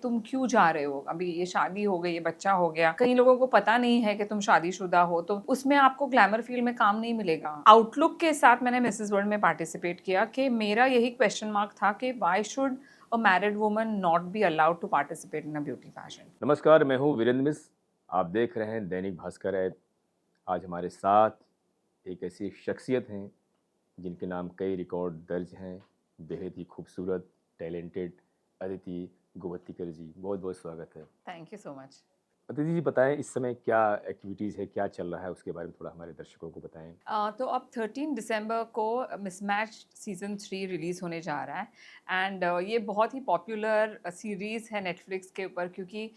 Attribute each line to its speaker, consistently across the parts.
Speaker 1: तुम क्यों जा रहे हो, अभी ये शादी हो गई, ये बच्चा हो गया, कई लोगों को पता नहीं है कि तुम शादीशुदा हो, तो उसमें आपको ग्लैमर फील्ड में काम नहीं मिलेगा। आउटलुक के साथ मैंने मिसेस वर्ल्ड में पार्टिसिपेट किया कि मेरा यही क्वेश्चन मार्क था कि why should a married woman not be allowed to participate in a beauty pageant.
Speaker 2: नमस्कार, मैं हूँ वीरेंद्र मिश्र। आप देख रहे हैं दैनिक भास्कर ऐप। आज हमारे साथ एक ऐसी शख्सियत हैं जिनके नाम कई रिकॉर्ड दर्ज हैं। बेहद ही खूबसूरत, टैलेंटेड अदिति गोवत्तीकर जी, बहुत बहुत स्वागत है।
Speaker 1: Thank you so much.
Speaker 2: Aditi ji, बताएं इस समय क्या एक्टिविटीज़ है, क्या चल रहा है, उसके बारे में थोड़ा हमारे दर्शकों को बताएं।
Speaker 1: तो अब 13 दिसंबर को मिसमैच सीज़न 3 रिलीज़ होने जा रहा है एंड ये बहुत ही पॉपुलर सीरीज़ है नेटफ्लिक्स के ऊपर, क्योंकि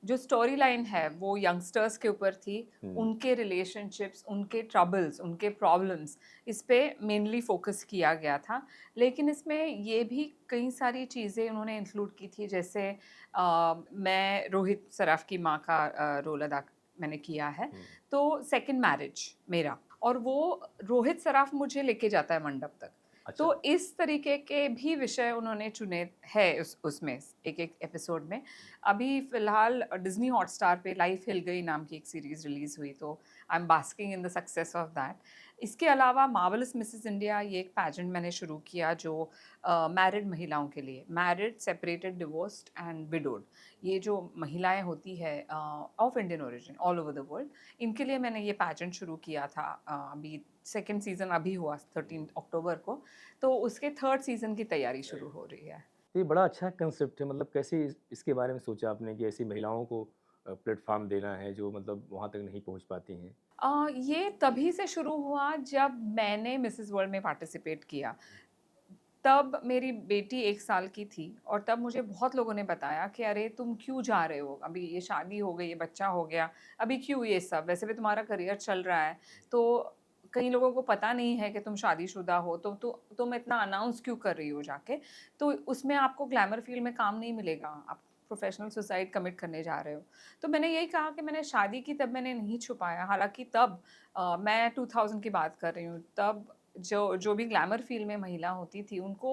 Speaker 1: जो स्टोरी लाइन है वो यंगस्टर्स के ऊपर थी, उनके रिलेशनशिप्स, उनके ट्रबल्स, उनके प्रॉब्लम्स, इस पे मेनली फोकस किया गया था। लेकिन इसमें ये भी कई सारी चीज़ें उन्होंने इंक्लूड की थी, जैसे मैं रोहित सराफ की माँ का रोल अदा मैंने किया है, तो सेकंड मैरिज मेरा, और वो रोहित सराफ मुझे लेके जाता है मंडप तक।
Speaker 2: अच्छा।
Speaker 1: तो इस तरीके के भी विषय उन्होंने चुने हैं उसमें एक एक एपिसोड में। अभी फिलहाल डिज्नी हॉटस्टार पे लाइफ हिल गई नाम की एक सीरीज रिलीज हुई, तो I am basking in the success of that. इसके अलावा मार्वलस मिसेस इंडिया, ये एक पैजेंट मैंने शुरू किया जो मैरिड महिलाओं के लिए, married, separated, divorced and widowed, ये जो महिलाएं होती है of Indian origin all over the world, इनके लिए मैंने ये पैजेंट शुरू किया था। अभी सेकेंड सीज़न अभी हुआ 13 अक्टूबर को, तो उसके थर्ड सीज़न की तैयारी शुरू हो रही है।
Speaker 2: ये बड़ा अच्छा कंसेप्ट है। मतलब कैसे इसके बारे में सोचा आपने कि ऐसी महिलाओं को प्लेटफॉर्म देना है जो मतलब वहाँ तक नहीं पहुँच पाती हैं।
Speaker 1: ये तभी से शुरू हुआ जब मैंने मिसेस वर्ल्ड में पार्टिसिपेट किया। तब मेरी बेटी 1 साल की थी और तब मुझे बहुत लोगों ने बताया कि अरे तुम क्यों जा रहे हो? अभी ये शादी हो गई, ये बच्चा हो गया, अभी क्यों ये सब? वैसे भी तुम्हारा करियर चल रहा है, तो कई लोगों को पता नहीं है कि तुम शादीशुदा हो, तो तुम इतना अनाउंस क्यों कर रही हो जाके? तो उसमें आपको ग्लैमर फील्ड में काम नहीं मिलेगा, आप प्रोफेशनल सुसाइड कमिट करने जा रहे हो। तो मैंने यही कहा कि मैंने शादी की तब मैंने नहीं छुपाया, हालाँकि तब मैं 2000 की बात कर रही हूँ, तब जो जो भी ग्लैमर फील्ड में महिला होती थी उनको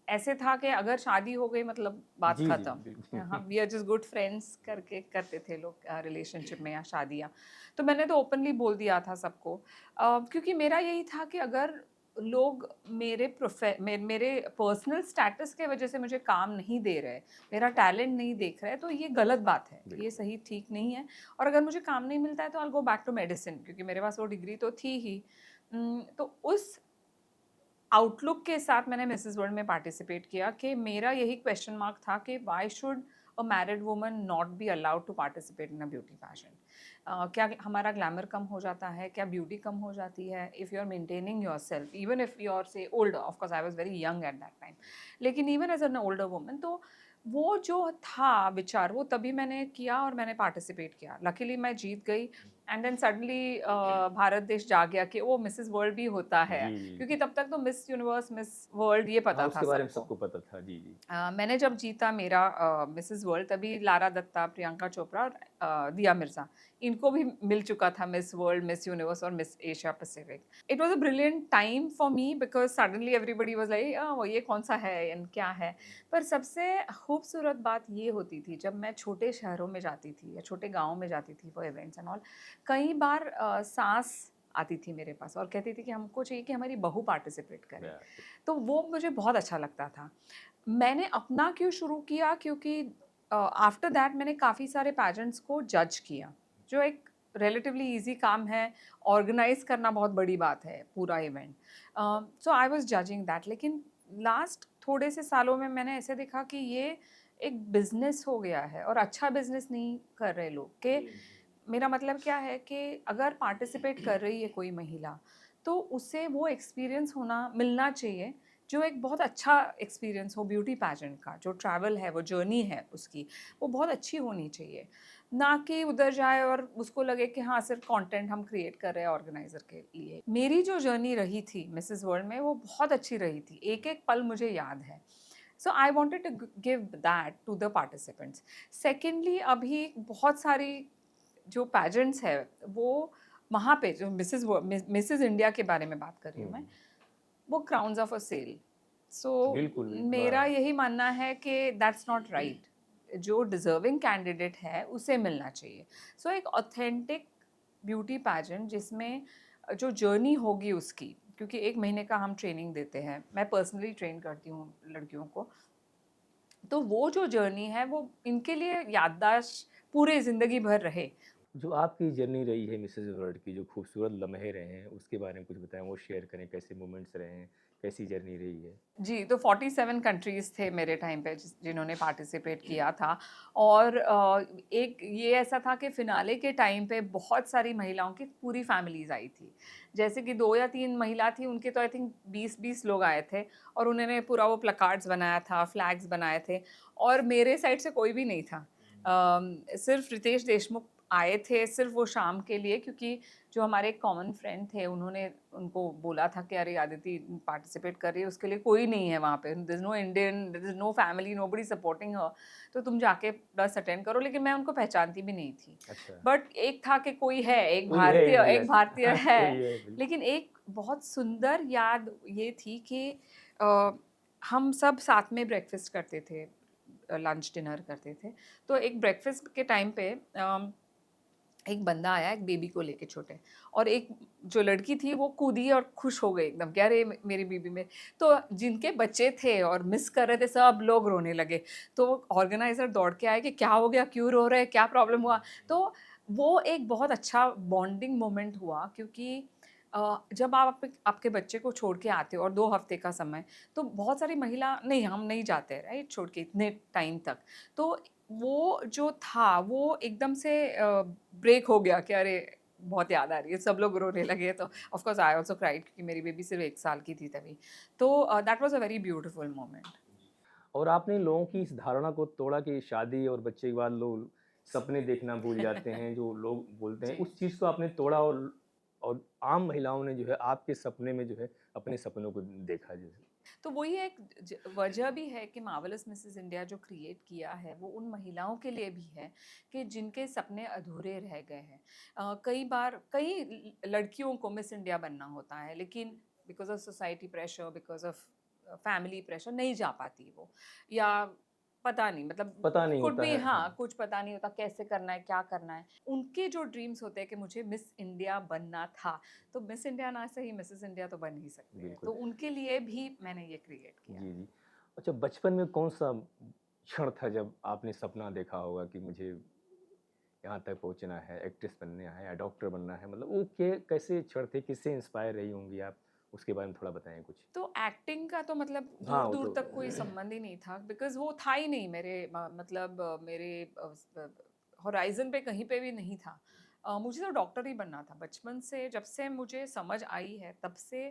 Speaker 1: ऐसे था कि अगर शादी हो गई मतलब बात
Speaker 2: जी, जी,
Speaker 1: खत्म। हाँ,
Speaker 2: बिल्कुल।
Speaker 1: We are just good friends करके करते थे लोग रिलेशनशिप में या शादियाँ। तो मैंने तो ओपनली बोल दिया था सबको, क्योंकि मेरा यही था कि अगर लोग मेरे पर्सनल स्टेटस के वजह से मुझे काम नहीं दे रहे, मेरा टैलेंट नहीं देख रहे, तो ये गलत बात है, ये
Speaker 2: बिल्कुल।
Speaker 1: सही ठीक नहीं है। और अगर मुझे काम नहीं मिलता है तो I will go back to medicine, क्योंकि मेरे पास वो डिग्री तो थी ही। तो उस आउटलुक के साथ मैंने मिसेस वर्ल्ड में पार्टिसिपेट किया कि मेरा यही क्वेश्चन मार्क था कि why should a married woman not be allowed to participate in a beauty pageant. क्या हमारा ग्लैमर कम हो जाता है, क्या ब्यूटी कम हो जाती है if you are maintaining yourself, even if you are say older, of course I was very young at that time, लेकिन even as an older woman, तो वो जो था विचार वो तभी मैंने किया और मैंने पार्टिसिपेट किया। लकीली मैं जीत गई एंड देन सडनली भारत देश जाग गया कि वो मिसेस वर्ल्ड भी होता है,
Speaker 2: जी, जी,
Speaker 1: क्योंकि
Speaker 2: जी।
Speaker 1: तब तक तो मिस यूनिवर्स, मिस वर्ल्ड ये
Speaker 2: हाँ,
Speaker 1: पता था
Speaker 2: उसके बारे में
Speaker 1: सबको।
Speaker 2: सबको पता था। जी, जी।
Speaker 1: मैंने जब जीता मेरा मिसेस वर्ल्ड, तभी लारा दत्ता, प्रियंका चोपड़ा और दिया मिर्ज़ा, इनको भी मिल चुका था मिस वर्ल्ड, मिस यूनिवर्स और miss Asia Pacific. It was a brilliant time for me because suddenly everybody was like वो ये कौन-सा है एंड क्या है? पर सबसे खूबसूरत बात ये होती थी जब मैं छोटे शहरों में जाती थी या छोटे गाँव में जाती थी फॉर इवेंट्स एंड ऑल, कई बार सास आती थी मेरे पास और कहती थी कि हमको चाहिए कि हमारी बहू पार्टिसिपेट करे। तो वो मुझे बहुत अच्छा लगता था। मैंने अपना क्यों शुरू किया, क्योंकि आफ्टर दैट मैंने काफ़ी सारे पेजेंट्स को जज किया, जो एक रिलेटिवली ईज़ी काम है, ऑर्गेनाइज़ करना बहुत बड़ी बात है पूरा event. So I was judging that, लेकिन लास्ट थोड़े से सालों में मैंने ऐसे देखा कि ये एक बिज़नेस हो गया है और अच्छा बिज़नेस नहीं कर रहे लोग के। मेरा मतलब क्या है कि अगर पार्टिसिपेट कर रही है कोई महिला, तो उसे वो एक्सपीरियंस होना मिलना चाहिए, जो एक बहुत अच्छा एक्सपीरियंस हो ब्यूटी पैजेंट का, जो ट्रैवल है, वो जर्नी है उसकी, वो बहुत अच्छी होनी चाहिए। ना कि उधर जाए और उसको लगे कि हाँ, सिर्फ कंटेंट हम क्रिएट कर रहे हैं ऑर्गेनाइज़र के लिए। मेरी जो जर्नी रही थी मिसेस वर्ल्ड में, वो बहुत अच्छी रही थी, एक-एक पल मुझे याद है। So I wanted to give that to the participants. Secondly, अभी बहुत सारी जो पैजेंट्स है, वो वहाँ पे जो मिसेस इंडिया के बारे में बात कर रही हूँ मैं,
Speaker 2: हुँ।
Speaker 1: वो क्राउन्स ऑफ अ सेल। सो
Speaker 2: बिल्कुल, बड़ा।
Speaker 1: मेरा यही मानना है कि दैट्स नॉट राइट। जो डिज़र्विंग कैंडिडेट है उसे मिलना चाहिए। सो एक ऑथेंटिक ब्यूटी पैजेंट जिसमें जो जर्नी होगी उसकी, क्योंकि 1 महीने का हम ट्रेनिंग देते हैं, मैं पर्सनली ट्रेन करती हूँ लड़कियों को, तो वो जो जर्नी है वो इनके लिए याददाश्त पूरे ज़िंदगी भर रहे।
Speaker 2: जो आपकी जर्नी रही है मिसेज़ वर्ल्ड की, जो खूबसूरत लम्हे रहे हैं, उसके बारे में कुछ बताएँ, वो शेयर करें, कैसे मोमेंट्स रहे हैं, कैसी जर्नी रही है?
Speaker 1: जी, तो 47 कंट्रीज़ थे मेरे टाइम पे जिन्होंने पार्टिसिपेट किया था। और एक ये ऐसा था कि फ़िनाले के टाइम पे बहुत सारी महिलाओं की पूरी फैमिलीज़ आई थी। जैसे कि 2 या 3 महिला थी, उनके तो आई थिंक 20-20 लोग आए थे और उन्होंने पूरा वो प्लकार्ड्स बनाया था, फ्लैग्स बनाए थे और मेरे साइड से कोई भी नहीं था। सिर्फ़ रितेश देशमुख आए थे सिर्फ़ वो शाम के लिए, क्योंकि जो हमारे एक कॉमन फ्रेंड थे उन्होंने उनको बोला था कि अरे आदिति पार्टिसिपेट कर रही है, उसके लिए कोई नहीं है वहाँ पे, there is no Indian, there is no family, nobody supporting her, तो तुम जाके बस अटेंड करो। लेकिन मैं उनको पहचानती भी नहीं थी।
Speaker 2: अच्छा,
Speaker 1: बट एक था कि कोई है,
Speaker 2: कोई है इंडिया
Speaker 1: एक
Speaker 2: से।
Speaker 1: भारतीय
Speaker 2: हाँ,
Speaker 1: है।
Speaker 2: कोई है, बिल्कुल।
Speaker 1: लेकिन एक बहुत सुंदर याद ये थी कि अ, हम सब साथ में ब्रेकफ़ास्ट करते थे, लंच डिनर करते थे। तो एक ब्रेकफ़ास्ट के टाइम पे एक बंदा आया एक बेबी को लेके छोटे, और एक जो लड़की थी वो कूदी और खुश हो गई एकदम कि अरे मेरी बेबी में, तो जिनके बच्चे थे और मिस कर रहे थे सब लोग रोने लगे। तो ऑर्गेनाइजर दौड़ के आए कि क्या हो गया, क्यों रो रहे हैं, क्या प्रॉब्लम हुआ। तो वो एक बहुत अच्छा बॉन्डिंग मोमेंट हुआ, क्योंकि जब आप आपके बच्चे को छोड़ के आते हो और 2 हफ्ते का समय, तो बहुत सारी महिला नहीं, हम नहीं जाते राइट छोड़ के इतने टाइम तक। तो वो जो था वो एकदम से ब्रेक हो गया कि अरे बहुत याद आ रही है, सब लोग रोने लगे। तो of course I also cried, क्योंकि मेरी बेबी सिर्फ 1 साल की थी तभी। तो that was a very beautiful moment.
Speaker 2: और आपने लोगों की इस धारणा को तोड़ा कि शादी और बच्चे के बाद लोग सपने देखना भूल जाते हैं, जो लोग बोलते हैं,
Speaker 1: जी।
Speaker 2: उस चीज़ को आपने तोड़ा और आम महिलाओं ने जो है आपके सपने में जो है अपने सपनों को देखा जैसे।
Speaker 1: तो वही एक वजह भी है कि मार्वलस मिसेस इंडिया जो क्रिएट किया है वो उन महिलाओं के लिए भी है कि जिनके सपने अधूरे रह गए हैं। कई बार कई लड़कियों को मिस इंडिया बनना होता है, लेकिन because of society pressure, because of family pressure नहीं जा पाती वो, या पता नहीं, मतलब
Speaker 2: पता नहीं
Speaker 1: कुड
Speaker 2: होता
Speaker 1: भी,
Speaker 2: है, हाँ।
Speaker 1: हाँ कुछ पता नहीं होता कैसे करना है, क्या करना है। उनके जो ड्रीम्स होते हैं कि मुझे मिस इंडिया बनना था, तो मिस इंडिया ना सही मिसेस इंडिया तो बन ही सकते हैं,
Speaker 2: बिल्कुल।
Speaker 1: तो उनके लिए भी मैंने ये क्रिएट किया
Speaker 2: जी,
Speaker 1: है।
Speaker 2: जी। अच्छा, बचपन में कौन-सा क्षण था जब आपने सपना देखा होगा कि मुझे यहाँ तक पहुँचना है, एक्ट्रेस बनना है या डॉक्टर बनना है? मतलब वो कैसे क्षण थे, किससे इंस्पायर रही होंगी आप? उसके बारे में थोड़ा बताएँ कुछ?
Speaker 1: तो एक्टिंग का तो मतलब
Speaker 2: हाँ, वो
Speaker 1: दूर-दूर
Speaker 2: तो
Speaker 1: तक कोई संबंध ही नहीं था, बिकॉज़ वो था ही नहीं मेरे मतलब मेरे हॉराइज़न पे कहीं पे भी नहीं था। मुझे तो डॉक्टर ही बनना था बचपन से, जब से मुझे समझ आई है तब से,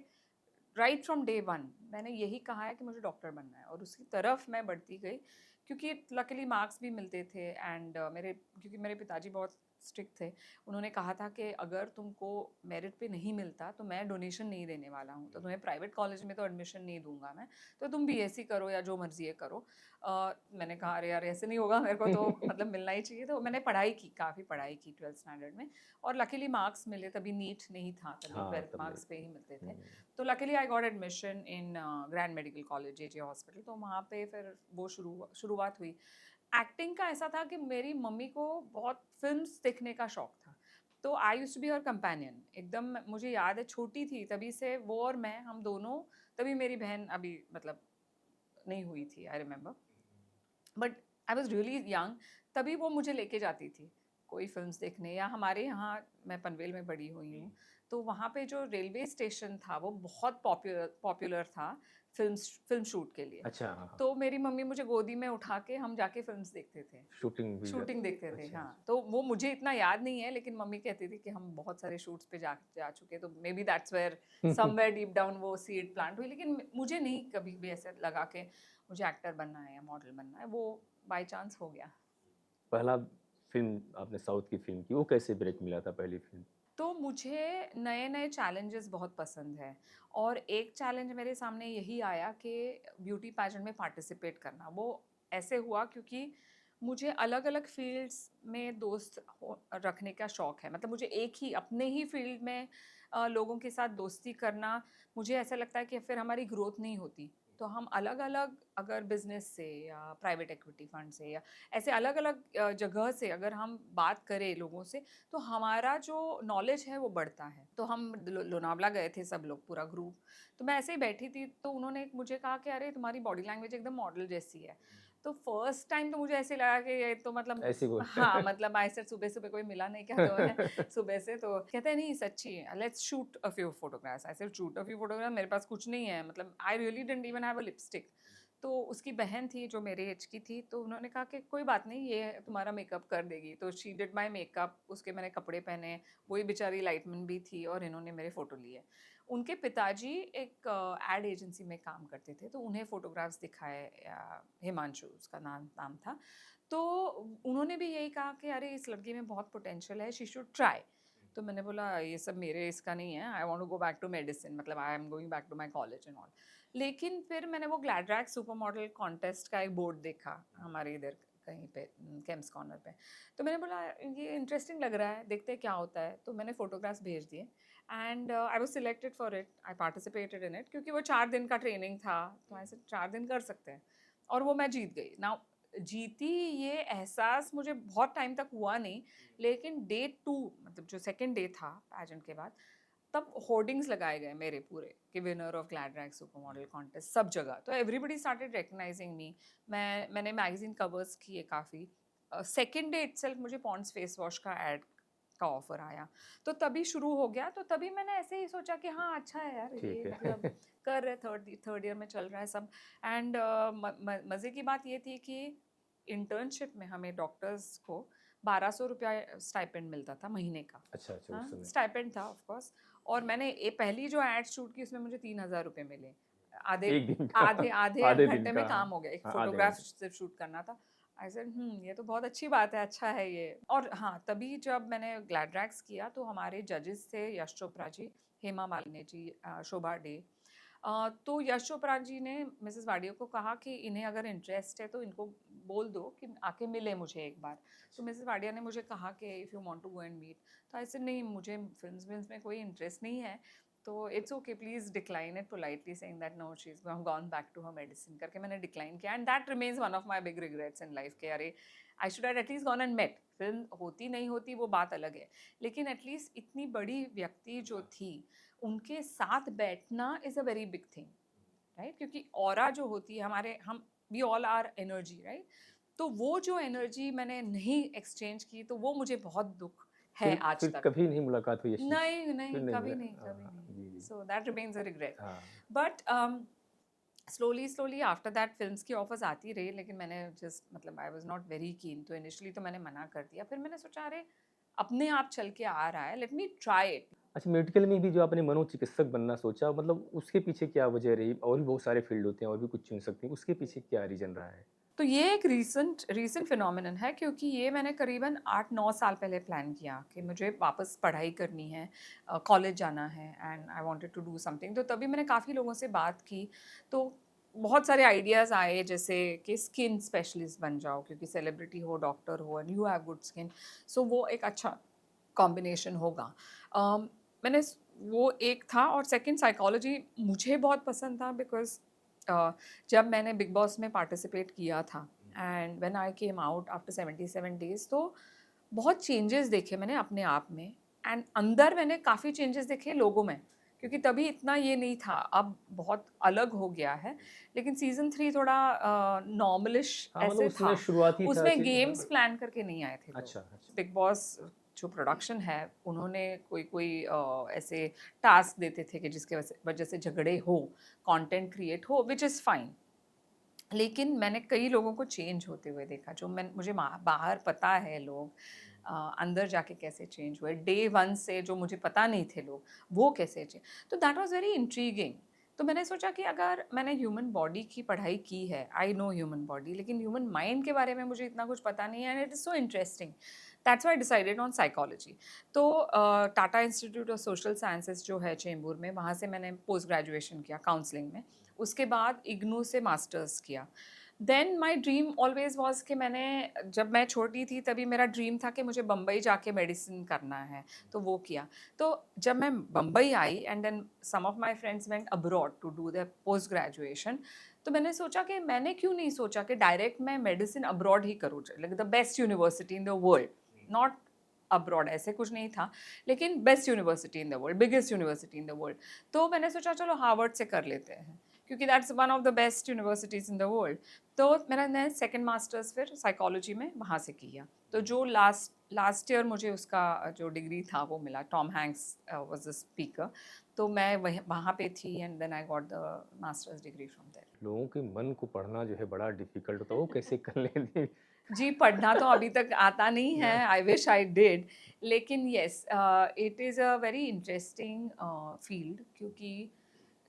Speaker 1: राइट फ्रॉम डे वन मैंने यही कहा है कि मुझे डॉक्टर बनना है और उसकी तरफ मैं बढ़ती गई, क्योंकि लकीली मार्क्स भी मिलते थे। एंड मेरे क्योंकि मेरे पिताजी बहुत स्ट्रिक्ट थे, उन्होंने कहा था कि अगर तुमको मेरिट पे नहीं मिलता तो मैं डोनेशन नहीं देने वाला हूँ, तो तुम्हें प्राइवेट कॉलेज में तो एडमिशन नहीं दूंगा मैं, तो तुम बीएससी करो या जो मर्जी है करो। मैंने कहा अरे यार ऐसे नहीं होगा, मेरे को तो मतलब मिलना ही चाहिए। तो मैंने पढ़ाई की, काफ़ी पढ़ाई की 12th स्टैंडर्ड में, और लकीली मार्क्स मिले, तभी नीट नहीं था, तभी
Speaker 2: हाँ,
Speaker 1: 12th
Speaker 2: तब नहीं।
Speaker 1: मार्क्स पे ही मिलते थे।
Speaker 2: हुँ।
Speaker 1: तो luckily I got admission in grand medical college JJ hospital, तो वहाँ पे फिर वो शुरुआत हुई। एक्टिंग का ऐसा था कि मेरी मम्मी को बहुत फिल्म्स देखने का शौक था, तो I used to be her companion एकदम। मुझे याद है छोटी थी तभी से वो और मैं, हम दोनों, तभी मेरी बहन अभी मतलब नहीं हुई थी, I remember, but I was really young, तभी वो मुझे लेके जाती थी कोई फिल्म्स देखने। या हमारे यहाँ, मैं पनवेल में बड़ी हुई हूँ, तो वहाँ पे जो रेलवे स्टेशन था वो बहुत पॉपुलर था फिल्म शूट के लिए।
Speaker 2: अच्छा, हाँ, हाँ।
Speaker 1: तो मेरी मम्मी मुझे गोदी में उठा के हम जाके फिल्म्स देखते थे,
Speaker 2: शूटिंग भी
Speaker 1: शूटिंग देखते थे।
Speaker 2: अच्छा,
Speaker 1: हाँ,
Speaker 2: अच्छा।
Speaker 1: तो वो मुझे इतना याद नहीं है, लेकिन मम्मी कहती थी कि हम बहुत सारे शूट्स पे जा चुके, तो maybe that's where somewhere deep down वो सीड प्लांट हुई। लेकिन मुझे नहीं कभी भी ऐसे लगा कि मुझे एक्टर बनना है या मॉडल बनना है, वो बाय चांस हो गया।
Speaker 2: पहला फ़िल्म आपने साउथ की फ़िल्म की, वो कैसे ब्रेक मिला था पहली फ़िल्म?
Speaker 1: तो मुझे नए-नए चैलेंजेस बहुत पसंद हैं, और एक चैलेंज मेरे सामने यही आया कि ब्यूटी पेजेंट में पार्टिसिपेट करना। वो ऐसे हुआ क्योंकि मुझे अलग-अलग फ़ील्ड्स में दोस्त रखने का शौक है। मतलब मुझे एक ही अपने ही फ़ील्ड में लोगों के साथ दोस्ती करना, मुझे ऐसा लगता है कि फिर हमारी ग्रोथ नहीं होती। तो हम अलग अलग अगर बिजनेस से या प्राइवेट इक्विटी फंड से या ऐसे अलग अलग जगह से अगर हम बात करें लोगों से, तो हमारा जो नॉलेज है वो बढ़ता है। तो हम लोनावला गए थे सब लोग, पूरा ग्रुप। तो मैं ऐसे ही बैठी थी, तो उन्होंने मुझे कहा कि अरे तुम्हारी बॉडी लैंग्वेज एकदम मॉडल जैसी है। तो फर्स्ट टाइम तो मुझे ऐसे लगा कि ये तो मतलब,
Speaker 2: ऐसे बोल
Speaker 1: हाँ मतलब आई सेड सुबह सुबह कोई मिला नहीं क्या तुम्हें सुबह से? तो कहते हैं नहीं सच्ची है, let's shoot a few photographs. I said shoot a few photograph, मेरे पास कुछ नहीं है, मतलब I really didn't even have a lipstick. तो उसकी बहन थी जो मेरे एज की थी, तो उन्होंने कहा कि कोई बात नहीं, ये तुम्हारा मेकअप कर देगी। तो शी डिड माई मेकअप, उसके मैंने कपड़े पहने, वही बेचारी लाइटमैन भी थी और इन्होंने मेरे फ़ोटो लिए। उनके पिताजी एक एड एजेंसी में काम करते थे, तो उन्हें फ़ोटोग्राफ्स दिखाए, हिमांशु उसका नाम नाम था। तो उन्होंने भी यही कहा कि अरे इस लड़की में बहुत पोटेंशियल है, शी शुड ट्राई। तो मैंने बोला ये सब मेरे इसका नहीं है, I want to go back to medicine, मतलब I am going back to my college and all. लेकिन फिर मैंने वो ग्लैड्रैक सुपर मॉडल कॉन्टेस्ट का एक बोर्ड देखा हमारे इधर कहीं पे, केम्स कॉर्नर पे। तो मैंने बोला ये इंटरेस्टिंग लग रहा है, देखते हैं क्या होता है। तो मैंने फोटोग्राफ्स भेज दिए and I was selected for it, I participated in it, क्योंकि वो 4 दिन का ट्रेनिंग था। तो ऐसे 4 दिन कर सकते हैं, और वो मैं जीत गई। नाउ जीती, ये एहसास मुझे बहुत टाइम तक हुआ नहीं, लेकिन डे 2, मतलब जो सेकेंड डे था पैजेंट के बाद, तब होर्डिंग्स लगाए गए मेरे पूरे कि winner of Gladrags supermodel contest सब जगह। तो एवरीबडी स्टार्टेड रिकग्नाइजिंग मी। मैंने मैगजीन कवर्स किए काफ़ी। सेकेंड डे इटसेल्फ मुझे पॉन्ड्स फेस वॉश का ऐड का ऑफर आया, तो तभी शुरू हो गया। तो तभी मैंने ऐसे ही सोचा कि हाँ अच्छा है यार,
Speaker 2: ठीक
Speaker 1: ये
Speaker 2: है।
Speaker 1: मतलब कर रहे, थर्ड ईयर में चल रहा है सब। एंड मज़े की बात ये थी कि इंटर्नशिप में हमें डॉक्टर्स को 1200 रुपया स्टाइपेंड मिलता था महीने का।
Speaker 2: अच्छा अच्छा,
Speaker 1: हाँ
Speaker 2: उस समय
Speaker 1: स्टाइपेंड था ऑफ कोर्स। और मैंने ये पहली जो एड शूट की उसमें मुझे 3000 रुपये मिले। आधे
Speaker 2: एक दिन का,
Speaker 1: आधे आधे
Speaker 2: आधे दिन
Speaker 1: घंटे में
Speaker 2: का,
Speaker 1: काम हो गया, एक
Speaker 2: हाँ आधे
Speaker 1: फोटोग्राफ
Speaker 2: घंटे।
Speaker 1: सिर्फ शूट करना था। आई सेड ये तो बहुत अच्छी बात है, अच्छा है ये। और हाँ, तभी जब मैंने ग्लैड्रैक्स किया तो हमारे जजेस थे यश चोपड़ा जी, हेमा मालिनी जी, शोभा डे। तो यश चोपड़ा जी ने मिसेस वाडिया को कहा कि इन्हें अगर इंटरेस्ट है तो इनको बोल दो कि आके मिले मुझे एक बार। तो मिसेस वाडिया ने मुझे कहा कि if you want to go and meet. तो ऐसे नहीं, मुझे फिल्म्स में कोई इंटरेस्ट नहीं है, तो it's okay, please decline it politely, saying that no she is gone back to her medicine करके मैंने डिक्लाइन किया। And that remains one of my big regrets in life के अरे I should have at least gone and met. Film होती नहीं होती वो बात अलग है, लेकिन एटलीस्ट इतनी बड़ी व्यक्ति जो थी उनके साथ बैठना is a very big thing, right? क्योंकि ऑरा जो होती है हमारे, हम we all are energy, right? तो वो जो एनर्जी मैंने नहीं एक्सचेंज की, तो वो मुझे बहुत दुख है आज
Speaker 2: फिर
Speaker 1: तक।
Speaker 2: कभी नहीं मुलाकात हुई यशी से?
Speaker 1: नहीं
Speaker 2: फिर
Speaker 1: नहीं,
Speaker 2: नहीं
Speaker 1: कभी
Speaker 2: मिला?
Speaker 1: नहीं,
Speaker 2: हाँ,
Speaker 1: कभी
Speaker 2: हाँ,
Speaker 1: नहीं।
Speaker 2: जी, जी।
Speaker 1: So that remains a regret.
Speaker 2: हाँ,
Speaker 1: but slowly after that films की ऑफर्स आती रही, लेकिन मैंने जस्ट मतलब I was not very keen. तो इनिशियली तो मैंने मना कर दिया, फिर मैंने सोचा अरे अपने आप चल के आ रहा है, लेट मी ट्राई इट।
Speaker 2: अच्छा, मेडिकल में भी जो आपने मनोचिकित्सक बनना सोचा, मतलब उसके पीछे क्या वजह रही? और भी बहुत सारे फील्ड होते हैं, और भी कुछ चुन सकते हैं, उसके पीछे क्या रीज़न रहा है?
Speaker 1: तो ये एक रीसेंट फिनोमिनन है, क्योंकि ये मैंने करीबन 8-9 साल पहले प्लान किया कि मुझे वापस पढ़ाई करनी है, कॉलेज जाना है and I wanted to do something. तो तभी मैंने काफ़ी लोगों से बात की, तो बहुत सारे आइडियाज़ आए, जैसे कि स्किन स्पेशलिस्ट बन जाओ, क्योंकि सेलिब्रिटी हो, डॉक्टर हो and you have good skin, so वो एक अच्छा कॉम्बिनेशन होगा। मैंने वो एक था, और सेकंड साइकोलॉजी मुझे बहुत पसंद था, बिकॉज जब मैंने बिग बॉस में पार्टिसिपेट किया था and when I came out after 77 days, तो बहुत चेंजेस देखे मैंने अपने आप में, एंड अंदर मैंने काफ़ी चेंजेस देखे लोगों में, क्योंकि तभी इतना ये नहीं था, अब बहुत अलग हो गया है। लेकिन सीज़न 3 थोड़ा नॉर्मलिश
Speaker 2: हाँ, मतलब
Speaker 1: ऐसे
Speaker 2: उस
Speaker 1: था,
Speaker 2: समय शुरुआती था
Speaker 1: उसमें
Speaker 2: चीज़, हाँ।
Speaker 1: गेम्स प्लान करके नहीं आए थे लोग।
Speaker 2: अच्छा, अच्छा।
Speaker 1: बिग बॉस जो प्रोडक्शन है, उन्होंने कोई कोई ऐसे टास्क देते थे कि जिसके वजह से झगड़े हो, कंटेंट क्रिएट हो, विच इज़ फाइन। लेकिन मैंने कई लोगों को चेंज होते हुए देखा, जो मुझे बाहर पता है लोग अंदर जाके कैसे चेंज हुए, डे 1 से जो मुझे पता नहीं थे लोग, वो कैसे चेंज। तो दैट वाज वेरी इंट्रीगिंग। तो मैंने सोचा कि अगर मैंने ह्यूमन बॉडी की पढ़ाई की है, आई नो ह्यूमन बॉडी, लेकिन ह्यूमन माइंड के बारे में मुझे इतना कुछ पता नहीं है, and it is so interesting, that's why I decided on psychology. तो Tata institute of social sciences जो है चेंबूर में, वहाँ से मैंने पोस्ट ग्रेजुएशन किया काउंसलिंग में। उसके बाद इग्नू से मास्टर्स किया। Then my dream always was कि मैंने जब मैं छोटी थी तभी मेरा ड्रीम था कि मुझे बम्बई जाके मेडिसिन करना है, तो वो किया। तो जब मैं बम्बई आई and then some of my friends went abroad to do the post graduation, तो मैंने सोचा कि मैंने क्यों नहीं सोचा कि डायरेक्ट मैं मेडिसिन अब्रॉड ही करूँ, like the best university in the world, not abroad ऐसे कुछ नहीं था, लेकिन best university in the world, biggest university in the world. तो मैंने सोचा चलो हार्वर्ड से कर लेते हैं, क्योंकि that's one of the best universities in the world. तो मैंने सेकंड मास्टर्स फिर साइकोलॉजी में वहाँ से किया। तो जो लास्ट ईयर मुझे उसका जो डिग्री था वो मिला, Tom Hanks was the speaker, तो मैं वहाँ पे थी and then I got the masters degree from there.
Speaker 2: लोगों के मन को पढ़ना जो है बड़ा डिफिकल्ट होता है, वो कैसे कर लेते?
Speaker 1: जी, पढ़ना तो अभी तक आता नहीं है, आई विश आई डिड, लेकिन yes, it is a very interesting field, क्योंकि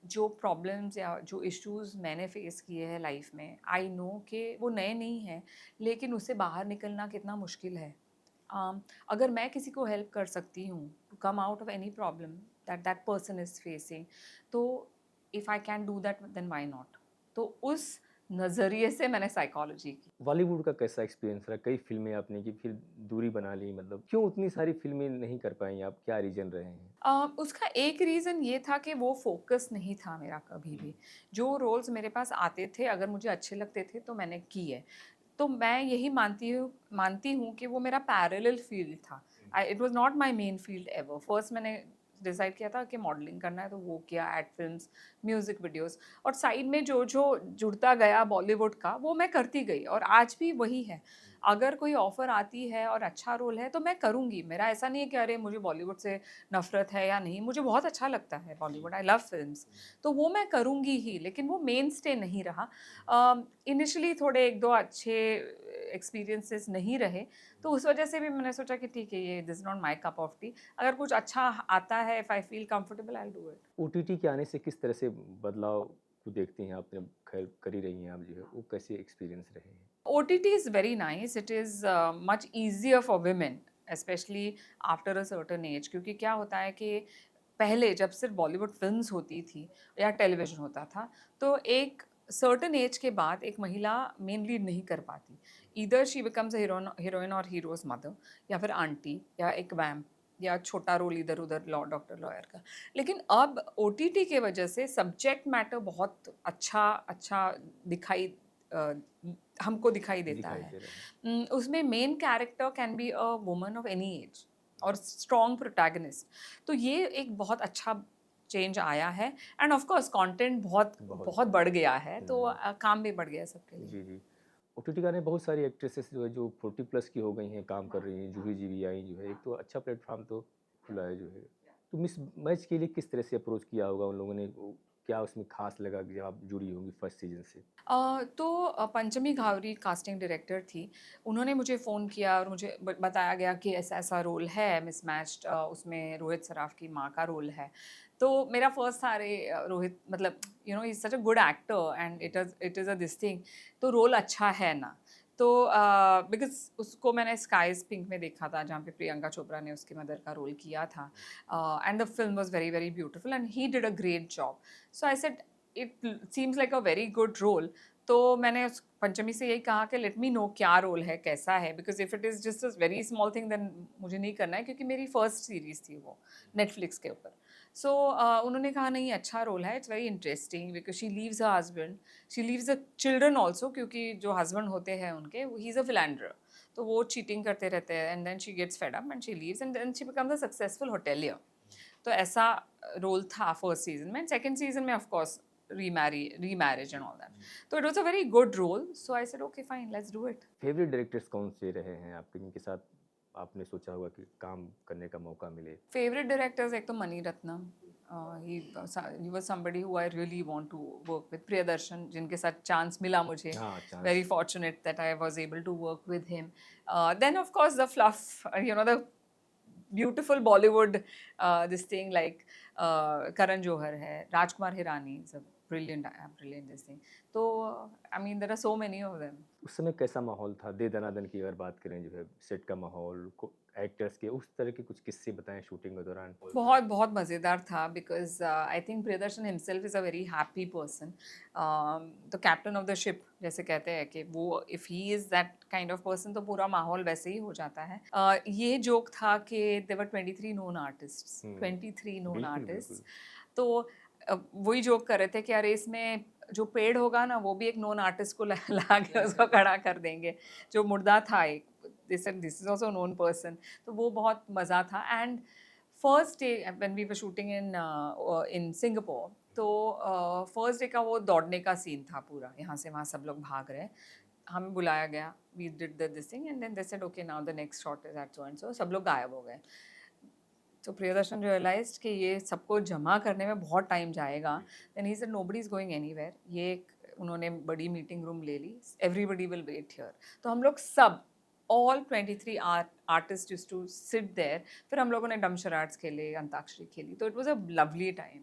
Speaker 1: जो प्रॉब्लम्स या जो इश्यूज़ मैंने फेस किए हैं लाइफ में, आई नो कि वो नए नहीं हैं, लेकिन उससे बाहर निकलना कितना मुश्किल है। अगर मैं किसी को हेल्प कर सकती हूँ to come out of any problem that that person is facing, तो if I can do that then why not. तो उस नज़रिए से मैंने साइकोलॉजी की।
Speaker 2: बॉलीवुड का कैसा एक्सपीरियंस रहा? कई फिल्में आपने की, फिर दूरी बना ली, मतलब क्यों उतनी सारी फिल्में नहीं कर पाई आप? क्या रीज़न रहे हैं?
Speaker 1: उसका एक रीज़न ये था कि वो फ़ोकस नहीं था मेरा कभी भी। जो रोल्स मेरे पास आते थे, अगर मुझे अच्छे लगते थे तो मैंने किए। तो मैं यही मानती हूँ कि वो मेरा पैरेलल फ़ील्ड था। It was not my main field ever. First मैंने डिसाइड किया था कि मॉडलिंग करना है, तो वो किया, एड फ़िल्म्स, म्यूज़िक वीडियोज़, और साइड में जो-जो जुड़ता गया बॉलीवुड का, वो मैं करती गई और आज भी वही है। अगर कोई ऑफ़र आती है और अच्छा रोल है तो मैं करूँगी। मेरा ऐसा नहीं है कि अरे मुझे बॉलीवुड से नफ़रत है या नहीं, मुझे बहुत अच्छा लगता है बॉलीवुड, आई लव फ़िल्म्स, तो वो मैं करूँगी ही, लेकिन वो मेनस्टे नहीं रहा। इनिशियली थोड़े 1-2 अच्छे एक्सपीरियंसेस नहीं रहे, तो उस वजह से भी मैंने सोचा कि ठीक है, ये this is not my cup of T. अगर कुछ अच्छा आता है, if I feel comfortable, I will do it.
Speaker 2: OTT के आने से किस तरह से बदलाव को देखती हैं आपने? खैर कर ही रही हैं आप जो है, वो कैसे एक्सपीरियंस रहे हैं?
Speaker 1: OTT is very nice. It is much easier for women, especially after a certain age. क्योंकि क्या होता है कि पहले जब सिर्फ बॉलीवुड फिल्म्स होती थी या टेलीविजन होता था, तो एक सर्टेन एज के बाद एक महिला मेन लीड नहीं कर पाती। Either she becomes a heroine और हीरोज मदर, या फिर आंटी, या एक वैम्प, या छोटा रोल इधर उधर लॉ डॉक्टर लॉयर का। लेकिन अब OTT के वजह से सब्जेक्ट मैटर बहुत अच्छा अच्छा दिखाई अ, हमको दिखाई देता
Speaker 2: दिखाई
Speaker 1: है।
Speaker 2: दे रहे हैं।
Speaker 1: उसमें main character can be a woman of any as और स्ट्रॉन्ग प्रोटैगनिस्ट। तो ये एक बहुत अच्छा चेंज आया है, एंड ऑफ कोर्स कंटेंट बहुत
Speaker 2: बहुत
Speaker 1: बहुत बढ़ गया है, तो
Speaker 2: हुँ।
Speaker 1: काम भी बढ़ गया है सबके लिए।
Speaker 2: जी, जी। ओटीटी का ने बहुत सारी एक्ट्रेसेस जो है जो 40 प्लस की हो गई हैं, काम कर रही हैं। जूही जी भी आई जो है, एक तो अच्छा प्लेटफ़ॉर्म तो खुला है जो है। तो मिस मैच के लिए किस तरह से अप्रोच किया होगा उन लोगों ने? वो क्या उसमें ख़ास लगा कि जब आप जुड़ी होंगी फर्स्ट सीज़न से?
Speaker 1: तो पंचमी घावरी कास्टिंग डायरेक्टर थी। उन्होंने मुझे फ़ोन किया और मुझे बताया गया कि ऐसा-ऐसा रोल है मिसमैच्ड, उसमें रोहित सराफ की माँ का रोल है। तो मेरा फर्स्ट था, अरे रोहित मतलब he is such a good actor and it is a this thing, तो रोल अच्छा है ना। तो बिकॉज़ उसको मैंने स्काईज़ पिंक में देखा था, जहाँ पे प्रियंका चोपड़ा ने उसकी मदर का रोल किया था। And the film was very, very beautiful and he did a great job. So I said it seems like a very good role. तो मैंने उस पंचमी से यही कहा कि लेट मी नो क्या रोल है, कैसा है, because if it is just a very small thing then मुझे नहीं करना है, क्योंकि मेरी फर्स्ट सीरीज़ थी वो नेटफ्लिक्स के ऊपर। सो उन्होंने कहा नहीं, अच्छा रोल है, it's very interesting, because she leaves her husband, she leaves the children also, क्योंकि जो हस्बैंड होते हैं उनके, ही इज़ अ फिलैंडर, तो वो चीटिंग करते रहते हैं, and then she gets fed up and she leaves and then she becomes a successful hotelier. तो ऐसा रोल था फर्स्ट सीजन में। सेकंड सीजन में of course remarriage and all that, तो it was a very good role, so I said okay fine, let's do it.
Speaker 2: Favourite directors कौन से रहे हैं आपके, जिनके साथ आपने सोचा होगा कि काम करने का मौका मिले?
Speaker 1: फेवरेट डायरेक्टर्स एक तो Mani Ratnam, he was somebody who I really want to work with. Priyadarshan, जिनके साथ चांस मिला मुझे,
Speaker 2: हाँ,
Speaker 1: very
Speaker 2: chance.
Speaker 1: Fortunate that I was able to work with him. Then of course the fluff, the beautiful Bollywood, this thing like Karan Johar hai, Rajkumar Hirani is a brilliant this thing. So I mean there are so many of them.
Speaker 2: उस समय कैसा माहौल था? दे दनादन की अगर बात करें जो है सेट का माहौल को एक्टर्स के उस तरह के कुछ किस्से बताएँ शूटिंग के दौरान?
Speaker 1: बहुत बहुत मज़ेदार था because I think Priyadarshan himself is a very happy person. The captain of the ship जैसे कहते हैं कि वो if he is that kind of person तो पूरा माहौल वैसे ही हो जाता है। ये जोक था कि देयर वर 23 नोन आर्टिस्ट्स,
Speaker 2: हुँ।
Speaker 1: 23 नोन
Speaker 2: बिल्कुल,
Speaker 1: आर्टिस्ट्स।
Speaker 2: बिल्कुल।
Speaker 1: तो वही जोक कर रहे थे कि अरे इसमें जो पेड़ होगा ना वो भी एक नोन आर्टिस्ट को ला के उसको खड़ा कर देंगे। जो मुर्दा था एक, they said this is also known person. तो वो बहुत मज़ा था। And first day when we were shooting in Singapore, तो फर्स्ट डे का वो दौड़ने का सीन था पूरा, यहाँ से वहाँ सब लोग भाग रहे हैं। हमें बुलाया गया, we did this thing and then they said okay now the next shot is at so and so, सब लोग गायब हो गए। तो प्रियदर्शन रियलाइज्ड कि ये सबको जमा करने में बहुत टाइम जाएगा। Then he said nobody is going anywhere. ये एक उन्होंने बड़ी मीटिंग रूम ले ली, एवरीबडी विल वेट हियर। तो हम लोग सब all 23 artist used to sit there. फिर हम लोगों ने डम शराड्स खेले, अंताक्षरी खेली, तो it was a lovely time.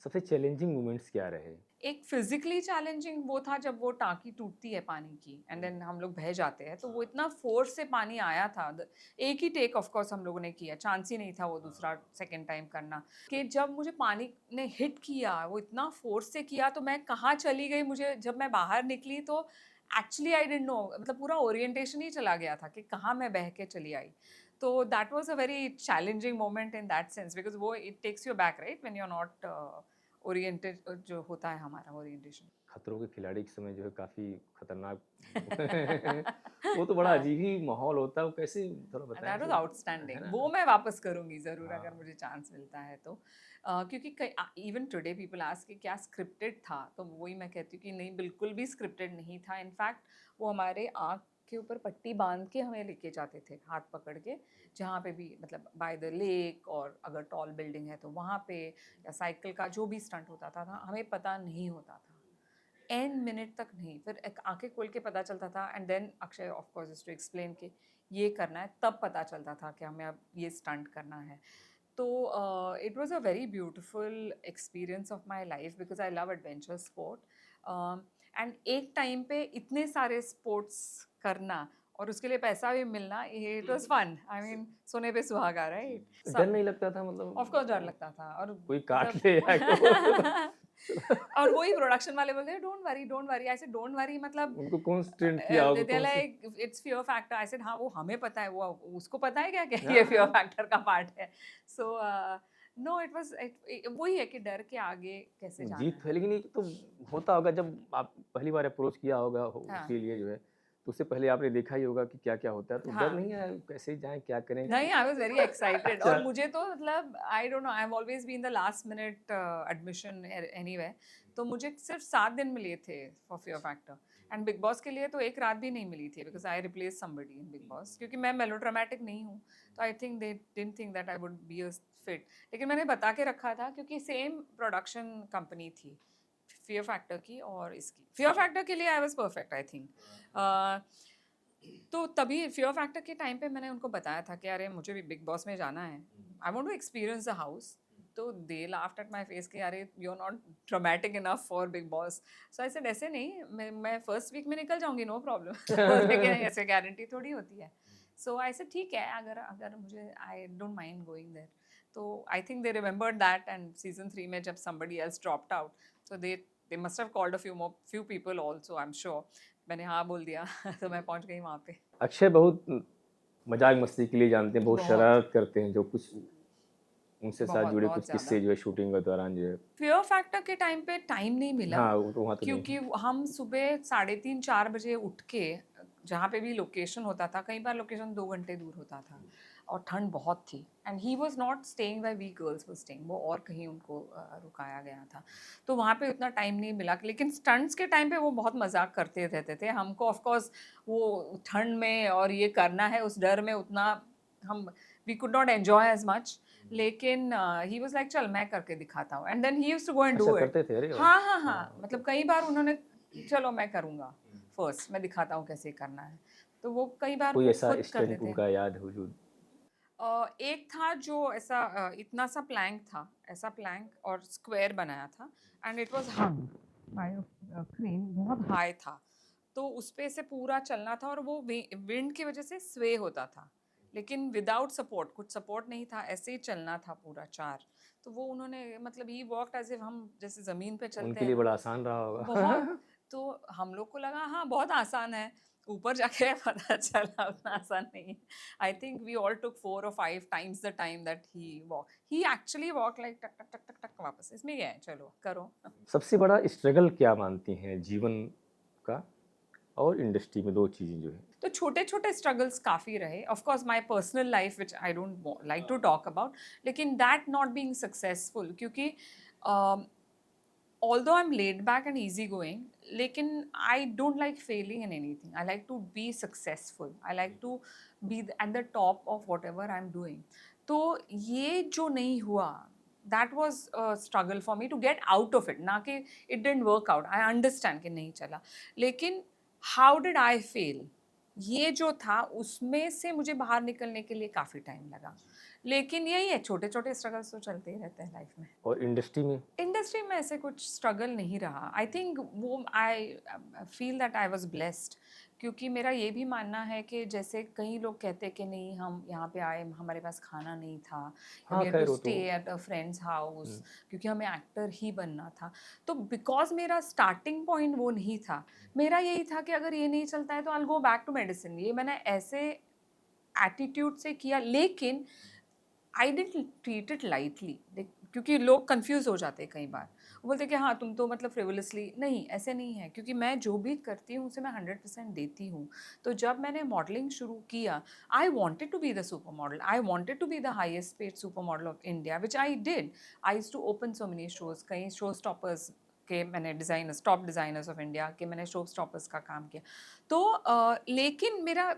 Speaker 2: सबसे चैलेंजिंग मोमेंट्स क्या रहे?
Speaker 1: एक फिजिकली चैलेंजिंग वो था जब वो टाँकी टूटती है पानी की एंड देन हम लोग बह जाते हैं, तो वो इतना फोर्स से पानी आया था। एक ही टेक ऑफ कोर्स हम लोगों ने किया, चांस ही नहीं था वो दूसरा सेकंड टाइम करना। कि जब मुझे पानी ने हिट किया, वो इतना फोर्स से किया, तो मैं कहाँ चली गई, मुझे जब मैं बाहर निकली तो एक्चुअली आई डिडंट नो, मतलब पूरा ओरिएंटेशन ही चला गया था कि कहाँ मैं बह के चली आई। तो that was a very challenging moment in that sense, because वो it takes you back right when you are not oriented, जो होता है हमारा ओरिएंटेशन।
Speaker 2: खतरों के खिलाड़ी के समय जो है काफ़ी खतरनाक वो तो बड़ा
Speaker 1: हाँ,
Speaker 2: अजीब ही माहौल होता है, वो कैसे थोड़ा बताएँ
Speaker 1: दैट वाज़
Speaker 2: मुझे? है
Speaker 1: आउटस्टैंडिंग।
Speaker 2: ना?
Speaker 1: वो मैं वापस करूँगी ज़रूर अगर
Speaker 2: हाँ।
Speaker 1: मुझे चांस मिलता है तो। क्योंकि इवन टुडे पीपल आस्क कि क्या स्क्रिप्टेड था? तो वही मैं कहती हूँ कि नहीं, बिल्कुल भी स्क्रिप्टेड नहीं था। इनफैक्ट वो हमारे आँख के ऊपर पट्टी बाँध के हमें लेके जाते थे, हाथ पकड़ के, जहाँ पे भी, मतलब बाय द लेक, और अगर टॉल बिल्डिंग है तो वहाँ पे, या साइकिल का जो भी स्टंट होता था ना, हमें पता नहीं होता था। एंड मिनट तक नहीं, फिर एक आंखें खोल के पता चलता था, and then Akshay of course is to explain कि ये करना है, तब पता चलता था कि हमें अब ये स्टंट करना है। तो it was a very beautiful experience of my life because I love adventure sport. And एक टाइम पे इतने सारे स्पोर्ट्स करना और उसके लिए पैसा भी मिलना, it was fun. I mean सोने पे सुहागा, राइट?
Speaker 2: डर
Speaker 1: सब
Speaker 2: नहीं लगता था
Speaker 1: ऑफ कोर्स डर
Speaker 2: मतलब
Speaker 1: लगता था, और
Speaker 2: कोई काट
Speaker 1: मतलब
Speaker 2: ले या को
Speaker 1: और वही प्रोडक्शन वाले बोलते हैं don't worry. I said don't worry मतलब
Speaker 2: उनको कौन ट्रेंड किया होगा
Speaker 1: दे
Speaker 2: कौन सी
Speaker 1: like it's fear factor. I said हाँ, वो हमें पता है, वो उसको पता है क्या कि ये
Speaker 2: हाँ,
Speaker 1: फियर
Speaker 2: हाँ।
Speaker 1: फैक्टर का पार्ट है। सो नो, इट वाज वही है कि डर के आगे कैसे जाना
Speaker 2: जीत
Speaker 1: है।
Speaker 2: है लेकिन ये तो होता होगा जब आप पहली बार अप्रोच किया होगा
Speaker 1: हाँ,
Speaker 2: उसके लिए जो है, तो उससे पहले आपने देखा ही होगा कि क्या-क्या होता है, तो डर
Speaker 1: हाँ।
Speaker 2: नहीं आया कैसे जाएँ, क्या करें?
Speaker 1: नहीं, आई वाज़ वेरी एक्साइटेड।
Speaker 2: अच्छा।
Speaker 1: और मुझे तो मतलब I don't know, I have always been the last minute admission anywhere. तो मुझे सिर्फ 7 दिन मिले थे for fear factor, and Bigg Boss के लिए तो एक रात भी नहीं मिली थी because I replaced somebody in Bigg Boss, क्योंकि मैं मेलोड्रामेटिक नहीं हूँ। तो I think they didn't think that I would be a fit. लेकिन मैंने बता के रखा था क्योंकि सेम प्रोडक्शन कंपनी थी फियर फैक्टर की और इसकी। फियर फैक्टर के लिए I was perfect I think. तो तभी फियर फैक्टर के टाइम पे मैंने उनको बताया था कि अरे मुझे भी बिग बॉस में जाना है, I want to experience the house. तो they laughed at my face कि अरे you are not dramatic enough for Bigg Boss. So I said ऐसे नहीं, मैं फर्स्ट वीक में निकल जाऊंगी, नो प्रॉब्लम। लेकिन ऐसे गारंटी थोड़ी होती है। सो आई सेड ठीक है, अगर अगर मुझे, I don't mind going there. तो I think they remembered that, and season 3 में जब somebody else dropped out, so they must have called a few people also, I'm sure। मैंने हाँ बोल दिया तो मैं पहुंच गई वहाँ पे।
Speaker 2: अक्षय बहुत मज़ाक मस्ती के लिए जानते हैं, बहुत
Speaker 1: बहुत,
Speaker 2: शरारत करते हैं, जो कुछ उनसे साथ
Speaker 1: बहुत,
Speaker 2: जुड़े
Speaker 1: बहुत
Speaker 2: कुछ
Speaker 1: ज़्यादा।
Speaker 2: किस्से जो है शूटिंग के दौरान जो है
Speaker 1: फियर फैक्टर के टाइम पे टाइम नहीं मिला,
Speaker 2: हाँ, वो तो वहाँ तो नहीं
Speaker 1: क्योंकि
Speaker 2: है।
Speaker 1: हम सुबह 3:30-4 बजे उठ के, जहाँ पे भी लोकेशन होता था, कई बार लोकेशन 2 घंटे दूर होता था, और ठंड बहुत थी, and he was not staying where we girls were staying, वो और कहीं उनको रुकाया गया था। तो वहाँ पे उतना टाइम नहीं मिला, लेकिन स्टंट्स के टाइम पे वो बहुत मजाक करते रहते थे। हमको ऑफ कोर्स वो ठंड में और ये करना है उस डर में, उतना हम we could not enjoy as much. लेकिन ही वाज लाइक चल मैं करके दिखाता हूँ, and then he used to go and
Speaker 2: अच्छा
Speaker 1: डू इट।
Speaker 2: करते थे, अरे वाह!
Speaker 1: हाँ, हाँ, हाँ,
Speaker 2: हाँ,
Speaker 1: मतलब कई बार उन्होंने, चलो मैं करूँगा फर्स्ट, मैं दिखाता हूँ कैसे करना है। तो वो कई बार
Speaker 2: कोई
Speaker 1: वो
Speaker 2: ऐसा
Speaker 1: खुद करते
Speaker 2: स्टंट
Speaker 1: थे।
Speaker 2: उनका याद हो जो
Speaker 1: एक था जो ऐसा इतना सा प्लैंक था, ऐसा प्लैंक और स्क्वायर बनाया था, and it was hung by a crane, बहुत हाई था। तो उस पे से पूरा चलना था और वो विंड की वजह से स्वे होता था, लेकिन विदाउट सपोर्ट, कुछ सपोर्ट नहीं था, ऐसे ही चलना था पूरा 4। तो वो उन्होंने मतलब ही वॉक्ड एज़ इफ हम जैसे ज़मीन पे चलते
Speaker 2: उनके
Speaker 1: हैं
Speaker 2: लिए
Speaker 1: ना,
Speaker 2: बड़ा आसान रहा
Speaker 1: बहुत।
Speaker 2: होगा।
Speaker 1: तो हम लोग को लगा हाँ, बहुत आसान है, ऊपर जाके पता चला उतना आसान नहीं है। I think we all took 4 और 5 times the time that he actually walk like टक, टक, टक, टक, टक वापस। इसमें क्या है, चलो करो।
Speaker 2: सबसे बड़ा स्ट्रगल क्या मानती हैं जीवन का और इंडस्ट्री में, 2 चीज़ें जो है?
Speaker 1: तो छोटे-छोटे स्ट्रगल्स काफ़ी रहे। Of course my personal life which I don't like to talk about, लेकिन दैट नॉट बीइंग सक्सेसफुल, क्योंकि although I'm laid back and easygoing, लेकिन I don't like failing in anything. I like to be successful. I like to be at the top of whatever I'm doing. तो ये जो नहीं हुआ, that was a struggle for me to get out of it. ना कि it didn't work out. I understand कि नहीं चला, लेकिन how did I fail? ये जो था उसमें से मुझे बाहर निकलने के लिए काफ़ी टाइम लगा, लेकिन यही है, छोटे-छोटे स्ट्रगल्स तो चलते ही रहते हैं लाइफ में।
Speaker 2: और इंडस्ट्री में?
Speaker 1: इंडस्ट्री में ऐसे कुछ स्ट्रगल नहीं रहा। आई थिंक वो I feel that I was blessed, क्योंकि मेरा ये भी मानना है कि जैसे कई लोग कहते हैं कि नहीं, हम यहाँ पे आए, हमारे पास खाना नहीं था,
Speaker 2: हाँ,
Speaker 1: वी हैड टू
Speaker 2: खैर वो
Speaker 1: स्टे
Speaker 2: तो
Speaker 1: एट अ फ्रेंड्स हाउस,
Speaker 2: हुँ,
Speaker 1: क्योंकि हमें एक्टर ही बनना था। तो बिकॉज मेरा स्टार्टिंग पॉइंट वो नहीं था, मेरा यही था कि अगर ये नहीं चलता है तो I will go back to medicine. ये मैंने ऐसे एटीट्यूड से किया, लेकिन I didn't treat it lightly, क्योंकि लोग कंफ्यूज हो जाते हैं कई बार। वो बोलते हैं कि हाँ, तुम तो मतलब फ्रिवोलसली, नहीं ऐसे नहीं है, क्योंकि मैं जो भी करती हूँ उसे मैं 100% देती हूँ। तो जब मैंने मॉडलिंग शुरू किया, I wanted to be the super model, I wanted to be the highest paid super model of India, which I did. I used to open so many shows, कई शो स्टॉपर्स के मैंने designers, top designers of India के मैंने show stoppers का काम किया। तो लेकिन मेरा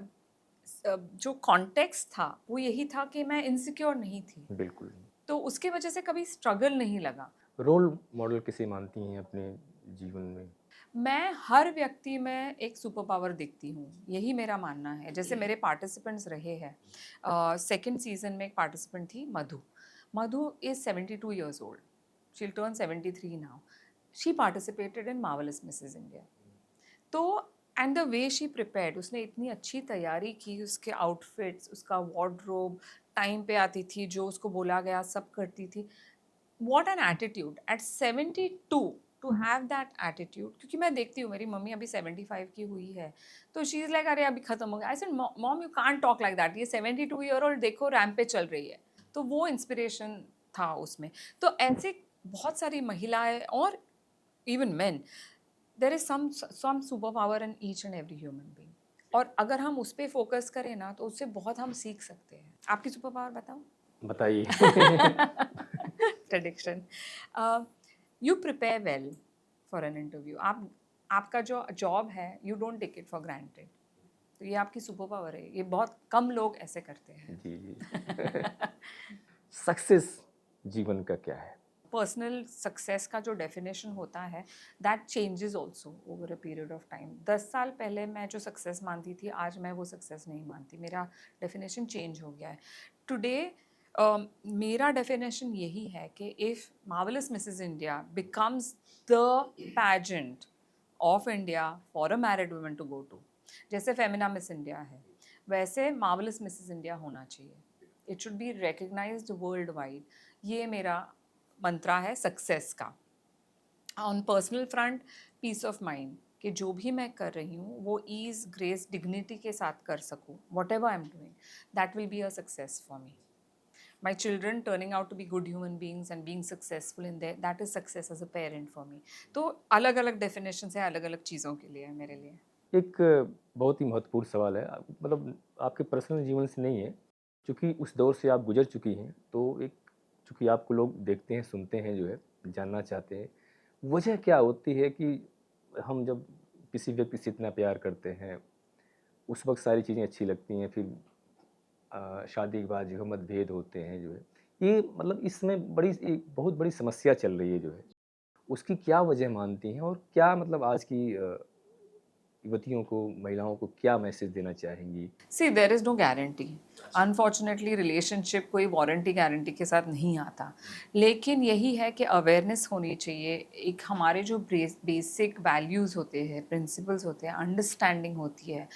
Speaker 1: जो कॉन्टेक्स्ट था वो यही था कि मैं इनसिक्योर नहीं थी,
Speaker 2: बिल्कुल।
Speaker 1: तो उसके वजह से कभी स्ट्रगल नहीं लगा।
Speaker 2: रोल मॉडल किसे मानती हैं अपने जीवन में?
Speaker 1: मैं हर व्यक्ति में एक सुपर पावर देखती हूँ, यही मेरा मानना है। जैसे मेरे पार्टिसिपेंट्स रहे हैं, सेकंड सीजन में एक पार्टिसिपेंट थी Madhu. Madhu is 72 years old, she will turn 73 now. She participated in marvellous Mrs India. तो and the way she prepared, उसने इतनी अच्छी तैयारी की, उसके आउटफिट्स, उसका वार्डरोब, टाइम पे आती थी, जो उसको बोला गया सब करती थी। What an attitude at 72, to have that attitude. क्योंकि मैं देखती हूँ, मेरी मम्मी अभी 75 की हुई है, तो शी इज़ लाइक अरे अभी खत्म हो गया। I said mom, you can't talk like that, ये 72 ईयर ओल्ड देखो रैंप पे चल रही है। तो वो इंस्पिरेशन था उसमें। तो ऐसे बहुत सारी महिलाएं और even men, there is some super power in each and every human being, और अगर हम उस पर फोकस करें ना तो उससे बहुत हम सीख सकते हैं। आपकी सुपर पावर बताओ?
Speaker 2: बताइए।
Speaker 1: Prediction. You prepare well for an interview. आपका जो जॉब है, you don't take it for granted. तो ये आपकी सुपर पावर है, ये बहुत कम लोग ऐसे करते हैं।
Speaker 2: जी, जी। सक्सेस जीवन का क्या है?
Speaker 1: पर्सनल सक्सेस का जो डेफिनेशन होता है, that changes also over a period of time. 10 साल पहले मैं जो सक्सेस मानती थी, आज मैं वो सक्सेस नहीं मानती, मेरा डेफिनेशन चेंज हो गया है। टुडे मेरा डेफिनेशन यही है कि if marvellous Mrs India becomes the pageant of India for a married woman to go to, जैसे फेमिना मिस इंडिया है, वैसे मार्वेलस मिसेस इंडिया होना चाहिए। It should be recognised world wide. ये मेरा मंत्रा है सक्सेस का। On personal front, peace of mind, कि जो भी मैं कर रही हूँ वो ईज, ग्रेस, डिग्निटी के साथ कर सकूँ, what ever I am doing, that will be a success for me. My children turning out to be good human beings and being successful in there, that is success as a parent for me. तो अलग अलग definition है अलग अलग चीज़ों के लिए मेरे लिए।
Speaker 2: एक बहुत ही महत्वपूर्ण सवाल है, मतलब आपके पर्सनल जीवन से नहीं है, चूँकि उस दौर से आप गुज़र चुकी हैं, तो एक चूँकि आपको लोग देखते हैं, सुनते हैं जो है, जानना चाहते हैं, वजह क्या होती है कि हम जब किसी व्यक्ति से इतना प्यार करते हैं, उस वक़्त सारी चीज़ें अच्छी लगती हैं, फिर शादी के बाद जो है मतभेद होते हैं जो है, ये मतलब इसमें बड़ी एक बहुत बड़ी समस्या चल रही है जो है, उसकी क्या वजह मानती हैं और क्या मतलब आज की युवतियों को, महिलाओं को क्या मैसेज देना चाहेंगी?
Speaker 1: See there is no guarantee. Unfortunately relationship कोई वारंटी गारंटी के साथ नहीं आता, लेकिन यही है कि अवेयरनेस होनी चाहिए। एक हमारे जो बेसिक वैल्यूज़ होते हैं, प्रिंसिपल्स होते हैं, अंडरस्टैंडिंग होती है,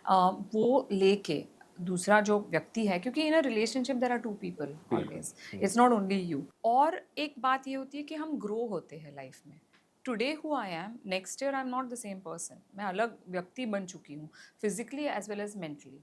Speaker 1: वो लेके दूसरा जो व्यक्ति है, क्योंकि in a relationship there are two people always, it's not only you. और एक बात ये होती है कि हम ग्रो होते हैं लाइफ में। Today who I am, next year I am not the same person. मैं अलग व्यक्ति बन चुकी हूँ, physically as well as mentally.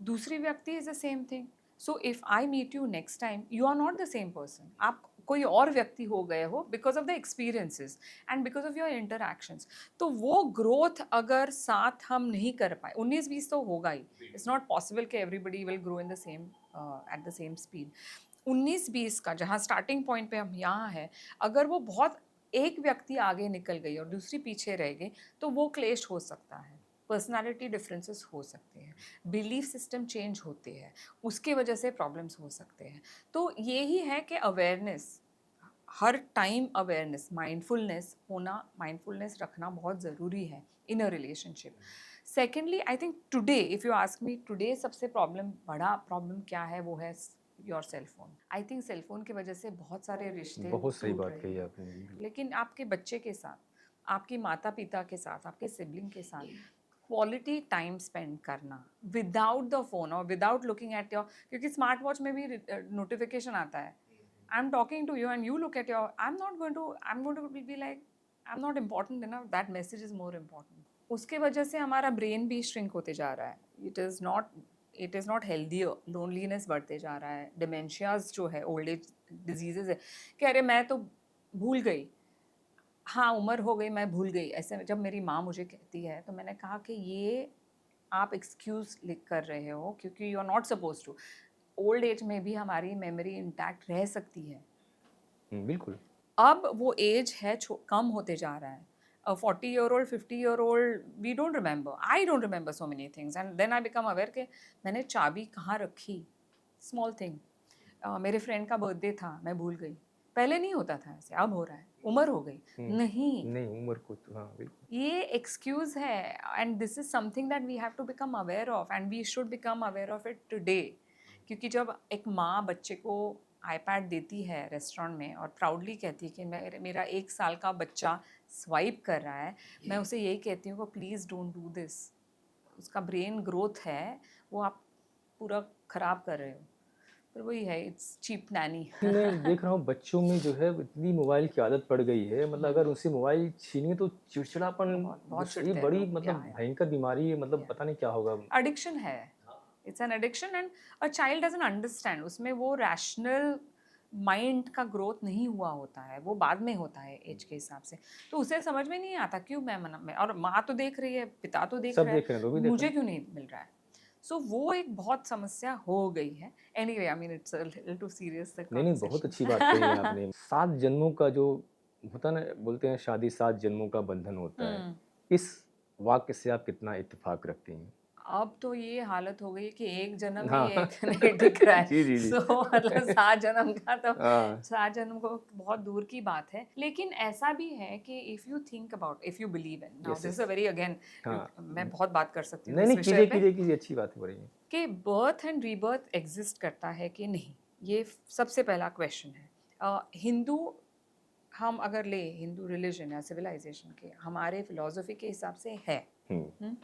Speaker 1: दूसरी व्यक्ति is the same thing. So if I meet you next time, you are not the same person, आप कोई और व्यक्ति हो गए हो because of the experiences and because of your interactions. तो वो ग्रोथ अगर साथ हम नहीं कर पाए, 19-20 तो होगा ही, इट्स नॉट पॉसिबल कि everybody will grow in the same at the same speed. 19-20 का जहाँ स्टार्टिंग पॉइंट पे हम यहाँ है, अगर वो बहुत एक व्यक्ति आगे निकल गई और दूसरी पीछे रह गई, तो वो क्लेश हो सकता है, पर्सनालिटी डिफरेंसेस हो सकते हैं, बिलीफ सिस्टम चेंज होते हैं, उसके वजह से प्रॉब्लम्स हो सकते हैं। तो यही है कि अवेयरनेस, हर टाइम अवेयरनेस, माइंडफुलनेस होना, माइंडफुलनेस रखना बहुत ज़रूरी है in a relationship. Secondly, I think today, if you ask me, today सबसे बड़ा प्रॉब्लम क्या है, वो है your cell phone. I think cell phone की वजह से बहुत सारे रिश्ते
Speaker 2: बहुत सही
Speaker 1: टूट
Speaker 2: बात
Speaker 1: रहे
Speaker 2: कही
Speaker 1: हैं।
Speaker 2: आपने।
Speaker 1: लेकिन आपके बच्चे के साथ, आपके माता पिता के साथ, आपके सिबलिंग के साथ क्वालिटी टाइम स्पेंड करना विदाउट द फोन और विदाउट लुकिंग एट योर, क्योंकि स्मार्ट वॉच में भी नोटिफिकेशन आता है, I am talking to you and you look at your, I am going to be like, I am not important enough, that message is more important. उसके वजह से हमारा brain भी श्रिंक होते जा रहा है। It is not healthier, loneliness बढ़ते जा रहा है, डिमेंशियाज जो है, ओल्ड एज डिजीजेज है, कि अरे मैं तो भूल गई, हाँ उम्र हो गई मैं भूल गई। ऐसे जब मेरी माँ मुझे कहती है, तो मैंने कहा कि ये आप एक्सक्यूज़ लिख कर रहे हो, क्योंकि you are not suppose to. Old age में भी हमारी मेमोरी इंटैक्ट रह सकती है।
Speaker 2: बिल्कुल।
Speaker 1: अब वो एज है, कम होते जा रहा है। 40-year-old, 50-year-old, we don't remember, I don't remember so many things, and then I become aware कि मैंने चाबी कहाँ रखी, स्मॉल थिंग। मेरे फ्रेंड का बर्थडे था, मैं भूल गई। पहले नहीं होता था ऐसे, अब हो रहा है, उम्र हो गई। नहीं,
Speaker 2: नहीं, उम्र को तो हाँ, बिल्कुल।
Speaker 1: ये एक्सक्यूज है, and this is something that we have to become aware of, and we should become aware of it today. क्योंकि जब एक माँ बच्चे को आईपैड देती है रेस्टोरेंट में और प्राउडली कहती है कि मेरा 1 साल का बच्चा स्वाइप कर रहा है, मैं उसे यही कहती हूँ कि प्लीज़ डोंट डू दिस। उसका ब्रेन ग्रोथ है, वो आप पूरा ख़राब कर रहे हो। पर वही है, इट्स चीप नैनी।
Speaker 2: मैं देख रहा हूँ बच्चों में जो है इतनी मोबाइल की आदत पड़ गई है, मतलब अगर उनसे मोबाइल छीनिए तो चिड़चिड़ापन,
Speaker 1: बहुत
Speaker 2: ये
Speaker 1: चिढ़ते हैं
Speaker 2: बड़ी
Speaker 1: लोग,
Speaker 2: मतलब
Speaker 1: या
Speaker 2: भयंकर बीमारी है, मतलब पता नहीं क्या होगा।
Speaker 1: एडिक्शन है, it's an addiction, and a child doesn't understand. उसमें वो रैशनल माइंड का ग्रोथ नहीं हुआ होता है, वो बाद में होता है एज के हिसाब से। तो उसे समझ में नहीं आता क्यों मैं मना मैं, और माँ तो देख रही है, पिता तो देख
Speaker 2: सब
Speaker 1: रहा है,
Speaker 2: देख रहे हैं, लोग भी देख रहे
Speaker 1: मुझे
Speaker 2: हैं।
Speaker 1: क्यों नहीं मिल रहा है। सो वो एक बहुत समस्या हो गई है। Anyway, I mean it's a little too serious the
Speaker 2: नहीं, नहीं, बहुत अच्छी बात कही है आपने। 7 जन्मों का जो होता है ना, बोलते हैं शादी 7 जन्मों का बंधन होता है।
Speaker 1: कॉन्वर्सेशन।
Speaker 2: इस वाक्य से आप कितना इत्तेफ़ाक रखती हैं?
Speaker 1: अब तो ये हालत हो गई है कि एक जन्म ही
Speaker 2: हाँ।
Speaker 1: एक नहीं टिक रहा है।
Speaker 2: जी, जी, जी।
Speaker 1: सो मतलब 7 जन्म का तो,
Speaker 2: हाँ।
Speaker 1: 7 जन्म को बहुत दूर की बात है। लेकिन ऐसा भी है कि if you think about, if you believe in, now
Speaker 2: yes,
Speaker 1: this
Speaker 2: yes.
Speaker 1: Is a very again,
Speaker 2: हाँ।
Speaker 1: मैं बहुत बात कर सकती हूँ
Speaker 2: नहीं,
Speaker 1: इस
Speaker 2: नहीं,
Speaker 1: विषय
Speaker 2: कीजिए,
Speaker 1: पे,
Speaker 2: कीजिए, कीजिए, अच्छी बात हो रही है।
Speaker 1: कि बर्थ एंड रीबर्थ एग्जिस्ट करता है कि नहीं, ये सबसे पहला क्वेश्चन है। हिंदू, हम अगर ले हिंदू रिलीजन या सिविलाइजेशन के, हमारे फिलॉसफी के हिसाब से है।
Speaker 2: हुँ।
Speaker 1: हम्म?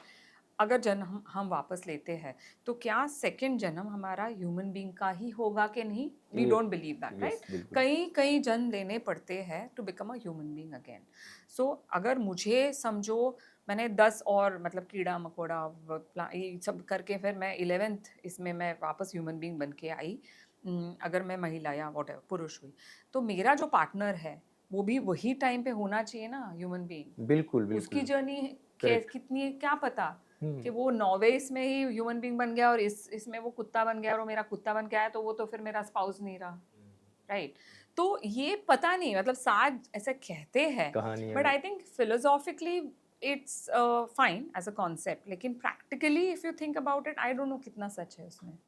Speaker 1: अगर जन्म हम वापस लेते हैं, तो क्या सेकंड जन्म हमारा ह्यूमन बीइंग का ही होगा कि नहीं? वी
Speaker 2: ये
Speaker 1: don't believe that,
Speaker 2: yes,
Speaker 1: right?
Speaker 2: बिल्कुल।
Speaker 1: कई कई जन्म लेने पड़ते हैं to become a human being again. So अगर मुझे समझो, मैंने 10 और मतलब कीड़ा मकोड़ा ये सब करके फिर मैं 11th इसमें मैं वापस ह्यूमन बीइंग बन के आई। अगर मैं महिला या वॉट पुरुष हुई, तो मेरा जो पार्टनर है, वो भी वही टाइम पे होना चाहिए ना, ह्यूमन बीइंग।
Speaker 2: बिल्कुल,
Speaker 1: उसकी
Speaker 2: बिल्कुल।
Speaker 1: Journey
Speaker 2: correct.
Speaker 1: कितनी है क्या पता,
Speaker 2: हुँ।
Speaker 1: कि वो 9वें इसमें ही ह्यूमन बीइंग बन गया और इसमें वो कुत्ता बन गया, और वो मेरा कुत्ता बन के आया, तो वो तो फिर मेरा स्पाउस नहीं रहा, राइट? तो ये पता नहीं, मतलब साज ऐसे कहते हैं,
Speaker 2: कहानियाँ
Speaker 1: but I think philosophically it's fine as a concept, लेकिन practically if you think about it, I don't know कितना सच है उसमें।